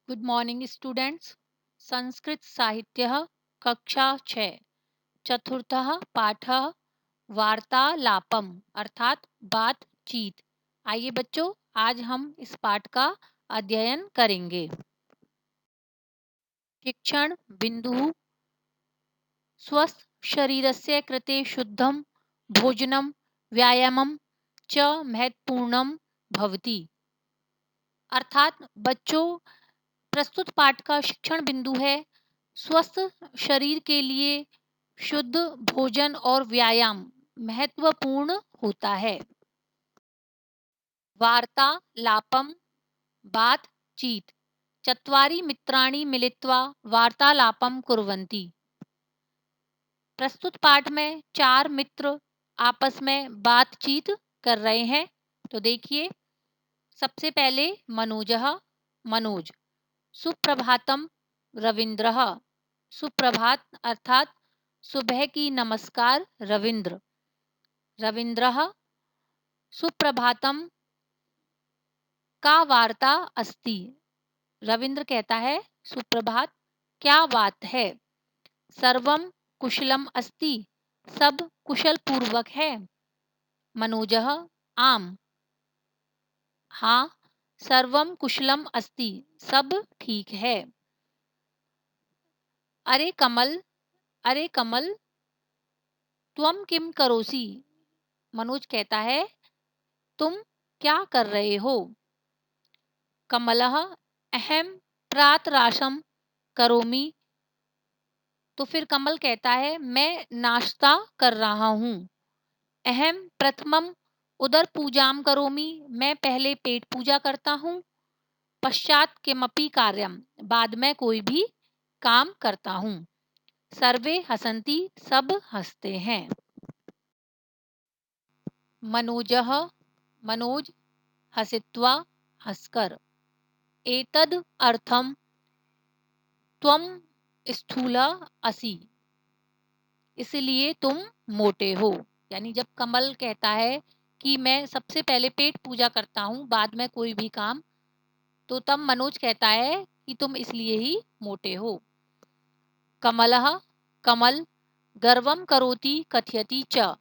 Good morning students. Sanskrit साहित्यः कक्षा 6 चतुर्थः पाठः वार्तालापम अर्थात बातचीत। आइए बच्चों, आज हम इस पाठ का अध्ययन करेंगे। शिक्षण बिंदु स्वस्थ शरीरस्य कृते शुद्धं भोजनं व्यायामं च महत्वपूर्णं भवति। अर्थात बच्चों, प्रस्तुत पाठ का शिक्षण बिंदु है स्वस्थ शरीर के लिए शुद्ध भोजन और व्यायाम महत्वपूर्ण होता है। वार्तालापम बातचीत। चत्वारि मित्राणि मिलित्वा वार्तालापम कुर्वन्ति। प्रस्तुत पाठ में 4 मित्र आपस में बातचीत कर रहे हैं। तो देखिए, सबसे पहले मनोज। सुप्रभातम रविंद्रः। सुप्रभात अर्थात सुबह की नमस्कार रविंद्र। रविंद्रः सुप्रभातम का वार्ता अस्ति। रविंद्र कहता है सुप्रभात, क्या बात है। सर्वम कुशलम अस्ति, सब कुशल पूर्वक है। मनोजः आम, हाँ सर्वम कुशलम अस्ति, सब ठीक है। अरे कमल, अरे कमल त्वम किम करोसि। मनोज कहता है तुम क्या कर रहे हो। कमलः अहम प्रातराशम करोमि। तो फिर कमल कहता है मैं नाश्ता कर रहा हूँ। अहम प्रथमम उदर पूजाम करोमि, मैं पहले पेट पूजा करता हूँ। पश्चात किमपि कार्यम, बाद में कोई भी काम करता हूँ। सर्वे हसंती, सब हंसते हैं। मनोजः मनोज हसित्वा हंसकर। एतद अर्थम त्वम स्थूला असि, इसलिए तुम मोटे हो। यानी जब कमल कहता है कि मैं सबसे पहले पेट पूजा करता हूँ बाद में कोई भी काम, तो तब मनोज कहता है कि तुम इसलिए ही मोटे हो। कमलः कमल गर्वम करोति कथयति च,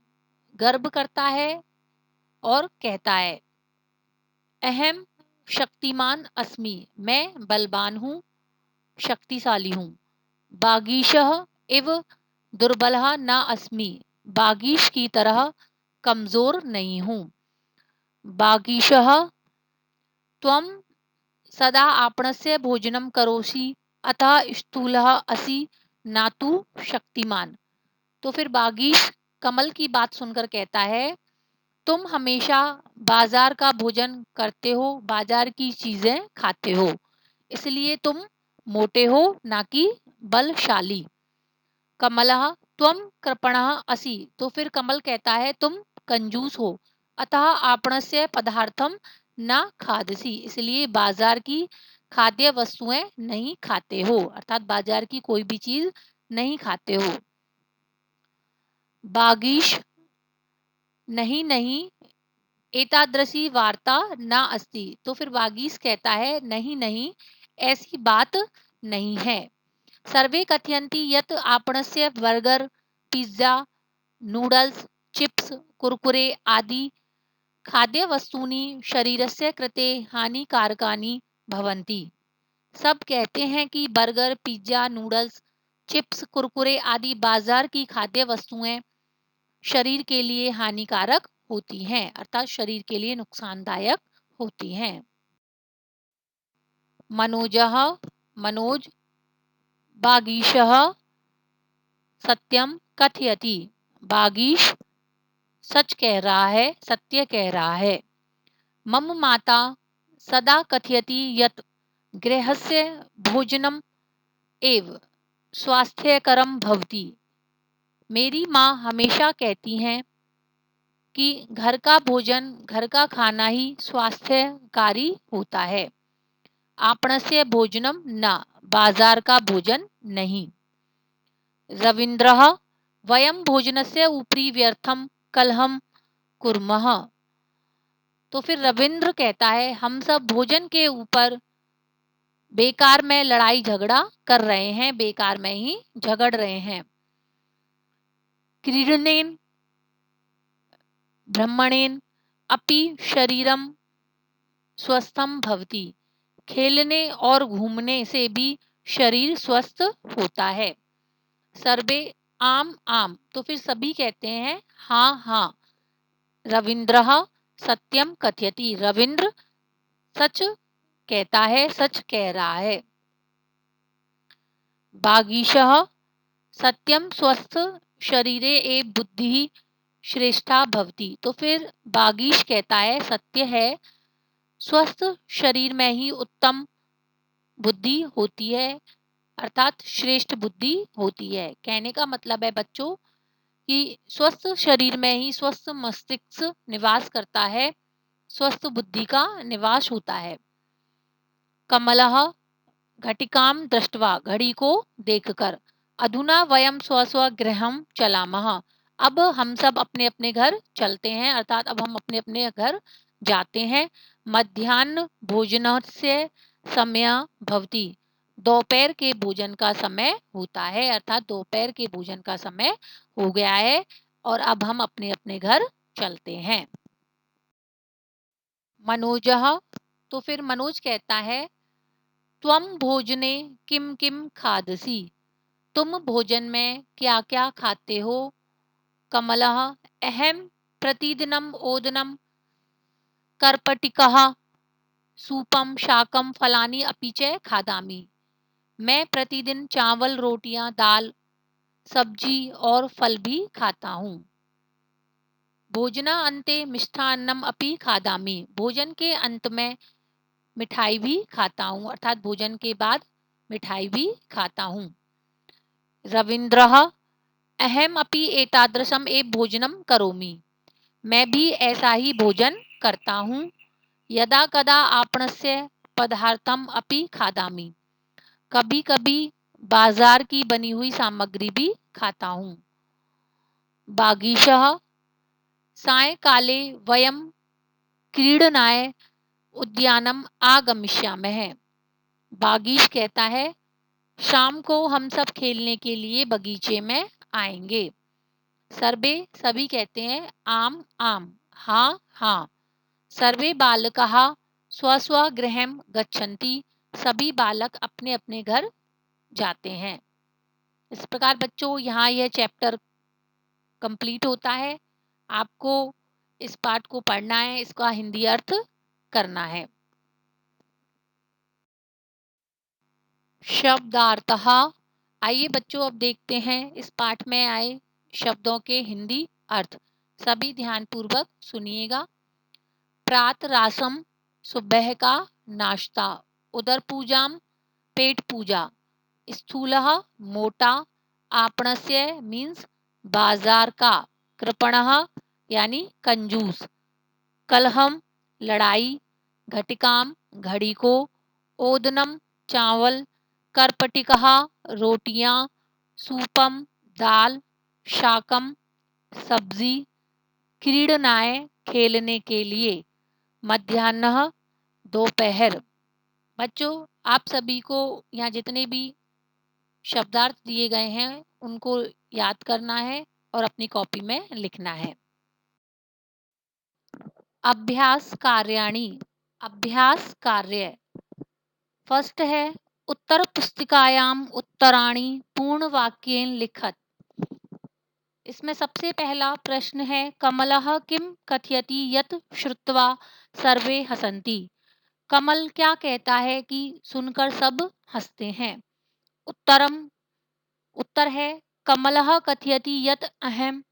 गर्व करता है और कहता है। अहम शक्तिमान अस्मि, मैं बलवान हूँ, शक्तिशाली हूँ। बागीशः इव दुर्बलः न अस्मि, बागीश की तरह कमजोर नहीं हूँ। बागीशः त्वं सदा आपणस्य भोजनं करोषि अतः स्थूलः असि न तु शक्तिमान। तो फिर बागीश कमल की बात सुनकर कहता है तुम हमेशा बाजार का भोजन करते हो, बाजार की चीजें खाते हो, इसलिए तुम मोटे हो ना कि बलशाली। कमलः त्वं कृपणः असि, तो फिर कमल कहता है तुम कंजूस हो। अतः आपणस्य पदार्थम न खादसी, इसलिए बाजार की खाद्य वस्तुएं नहीं खाते हो, अर्थात बाजार की कोई भी चीज नहीं खाते हो। बागीश नहीं नहीं एतादृशी वार्ता न अस्ति, तो फिर बागीश कहता है नहीं नहीं ऐसी बात नहीं है। सर्वे कथयन्ति यत् आपणस्य burger pizza noodles chips Kurkure आदि खाद्य वस्तूनि शरीरस्य कृते हानिकारकानि भवन्ति। सब कहते हैं कि burger pizza noodles chips Kurkure आदि बाजार की खाद्य वस्तुएं शरीर के लिए हानिकारक होती हैं, अर्थात शरीर के लिए नुकसानदायक होती हैं। मनोजः मनोज बागीशः सत्यम कथयति, बागीश सच कह रहा है, सत्य कह रहा है। मम माता सदा कथयति यत् गृहस्य भोजनम एव स्वास्थ्यकरम भवति। मेरी माँ हमेशा कहती हैं कि घर का भोजन, घर का खाना ही स्वास्थ्यकारी होता है। आपणस्य भोजनम न, बाजार का भोजन नहीं। रविंद्रः वयम भोजनस्य उपरि व्यर्थम कलहम कुर्मः। तो फिर रविंद्र कहता है हम सब भोजन के ऊपर बेकार में लड़ाई झगड़ा कर रहे हैं, बेकार में ही झगड़ रहे हैं। क्रीडनेन ब्रह्मणेन अपि शरीरम स्वस्थम भवति। खेलने और घूमने से भी शरीर स्वस्थ होता है। सर्वे आम आम, तो फिर सभी कहते हैं हाँ हाँ। रविंद्रः सत्यम कथयति, रविंद्र सच कहता है, सच कह रहा है। बागीशः सत्यम स्वस्थ शरीरे एव बुद्धि श्रेष्ठा भवति, तो फिर बागीश कहता है सत्य है, स्वस्थ शरीर में ही उत्तम बुद्धि होती है, अर्थात श्रेष्ठ बुद्धि होती है। कहने का मतलब है बच्चों कि स्वस्थ शरीर में ही स्वस्थ मस्तिष्क निवास करता है, स्वस्थ बुद्धि का निवास होता है। कमलः घटिकाम दृष्ट्वा, घड़ी को देखकर। अधुना वयम स्व स्व गृहम चलामः, अब हम सब अपने अपने घर चलते हैं, अर्थात अब हम अपने अपने घर जाते हैं। मध्याह्न भोजनस्य समय भवति, दोपहर के भोजन का समय होता है, अर्थात दोपहर के भोजन का समय हो गया है और अब हम अपने अपने घर चलते हैं। मनोजः, तो फिर मनोज कहता है त्वम भोजने किम किम खादसी, तुम भोजन में क्या क्या खाते हो। कमलः अहम प्रतिदिनम ओदनम कर्पटिकः सूपम शाकम फलानि अपि च खादामि, मैं प्रतिदिन चावल रोटियां दाल सब्जी और फल भी खाता हूँ। भोजना अन्ते मिष्ठान्नम अपि खादामि, भोजन के अंत में मिठाई भी खाता हूँ, अर्थात भोजन के बाद मिठाई भी खाता हूँ। रविंद्रः अहम अपि एतादृशम एव भोजनम करोमि, मैं भी ऐसा ही भोजन करता हूँ। यदा कदा आपणस्य पदार्थम अपि खादामि, कभी कभी बाजार की बनी हुई सामग्री भी खाता हूँ। बागीशः सायंकाले वयम क्रीडनाय उद्यानम आगमिष्यामः, बागीश कहता है शाम को हम सब खेलने के लिए बगीचे में आएंगे। सर्वे सभी कहते हैं आम आम, हाँ हाँ। सर्वे बालकाः स्व स्व गृहं गच्छन्ति, सभी बालक अपने अपने घर जाते हैं। इस प्रकार बच्चों यहाँ यह चैप्टर कंप्लीट होता है। आपको इस पाठ को पढ़ना है, इसका हिंदी अर्थ करना है। शब्दार्थः, आइए बच्चों अब देखते हैं इस पाठ में आए शब्दों के हिंदी अर्थ। सभी ध्यान पूर्वक सुनिएगा। प्रात रासम, सुबह का नाश्ता। उदर पूजाम, पेट पूजा। स्थूलः मोटा, आपणस्य मीन्स बाजार का। कृपणः यानी कंजूस। कलहम लड़ाई। घटिकाम घड़ी को। ओदनम चावल। करपटिकः रोटियां। सूपम दाल। शाकम सब्जी। क्रीडनाय खेलने के लिए। मध्याह्न दोपहर। बच्चों आप सभी को यहाँ जितने भी शब्दार्थ दिए गए हैं उनको याद करना है और अपनी कॉपी में लिखना है। अभ्यास कार्याणि, अभ्यास कार्य। फर्स्ट है उत्तर पुस्तिकायाम उत्तराणि पूर्ण वाक्येन लिखत। इसमें सबसे पहला प्रश्न है कमलः किम कथयति यत् श्रुत्वा सर्वे हसन्ति, कमल क्या कहता है कि सुनकर सब हंसते हैं। उत्तरम, उत्तर है कमलः कथयति यत् अहम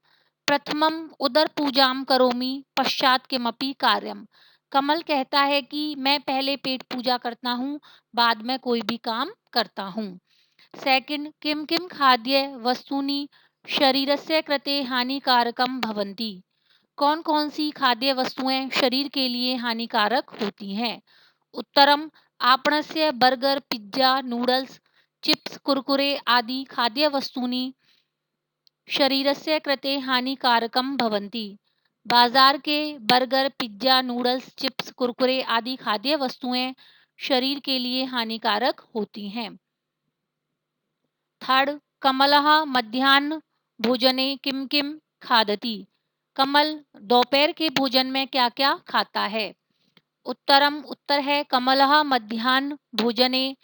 प्रथमम उदर पूजाम करोमि पश्चात किमपि कार्यम, कमल कहता है कि मैं पहले पेट पूजा करता हूँ, बाद में कोई भी काम करता हूँ। सेकंड, किम किम खाद्य वस्तूनि शरीरस्य कृते हानिकारकम भवन्ति, कौन कौन सी खाद्य वस्तुएं शरीर के लिए हानिकारक होती हैं। उत्तरम, आपणस्य burger pizza noodles chips Kurkure आदि खाद्य वस्तूनि शरीरस्य कृते हानिकारकम भवन्ति, बाजार के burger pizza noodles chips Kurkure आदि खाद्य वस्तुएं शरीर के लिए हानिकारक होती हैं। थर्ड, कमलः मध्याह्न भोजने किम किम खादति। कमल दोपहर के भोजन में क्या क्या खाता है। उत्तरम, उत्तर है कमलः मध्याह्न भोजने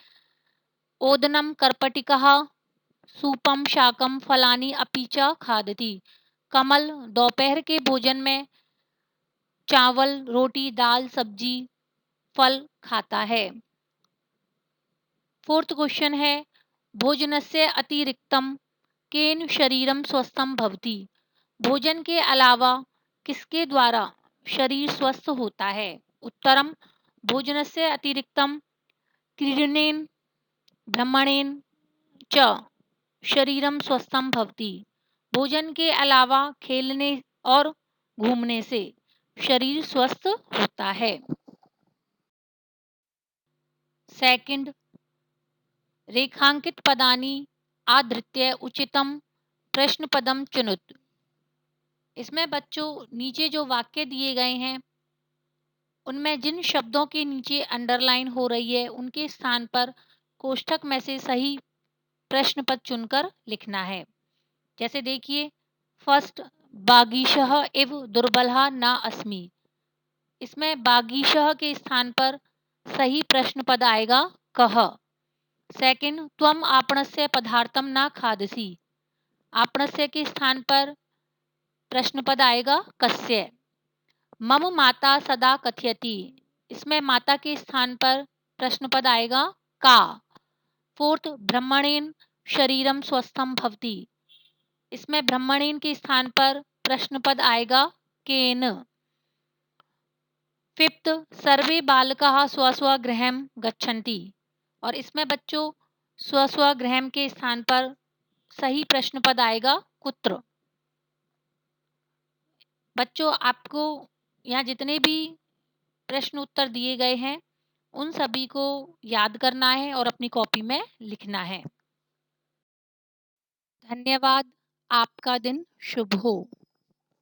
ओदनम कर्पटिकः सूपम शाकम फलानि अपि च खादति। कमल दोपहर के भोजन में चावल, रोटी, दाल, सब्जी, फल खाता है। फोर्थ क्वेश्चन है भोजनस्य अतिरिक्तम केन शरीरम स्वस्थम भवति। भोजन के अलावा किसके द्वारा शरीर स्वस्थ होता है। उत्तरम, भोजनस्य अतिरिक्तम क्रीडनेन भ्रमणेन च शरीरम स्वस्थम भवति। भोजन के अलावा खेलने और घूमने से शरीर स्वस्थ होता है। सेकंड, रेखांकित पदानि आधृत्य उचितम प्रश्न पदम चुनुत। इसमें बच्चों नीचे जो वाक्य दिए गए हैं उनमें जिन शब्दों के नीचे अंडरलाइन हो रही है उनके स्थान पर कोष्ठक में से सही प्रश्न पद चुनकर लिखना है। जैसे देखिए, फर्स्ट, बागीशः इव दुर्बलः न अस्मि। इसमें बागीशः के स्थान पर सही प्रश्न पद आएगा कः। सेकंड, त्वम आपणस्य पदार्थम न खादसि। आपणस्य के स्थान पर प्रश्न पद आएगा कस्य। मम माता सदा कथयति। इसमें माता के स्थान पर प्रश्न पद आएगा का। फोर्थ, ब्रह्मणेन शरीरम स्वस्थम भवति। इसमें ब्रह्मणेन के स्थान पर प्रश्न पद आएगा केन। फिफ्थ, सर्वे बालकाः स्वस्वगृहं गच्छन्ति। और इसमें बच्चों स्वस्वगृहं के स्थान पर सही प्रश्न पद आएगा कुत्र। बच्चों आपको यहाँ जितने भी प्रश्न उत्तर दिए गए हैं उन सभी को याद करना है और अपनी कॉपी में लिखना है। धन्यवाद। आपका दिन शुभ हो।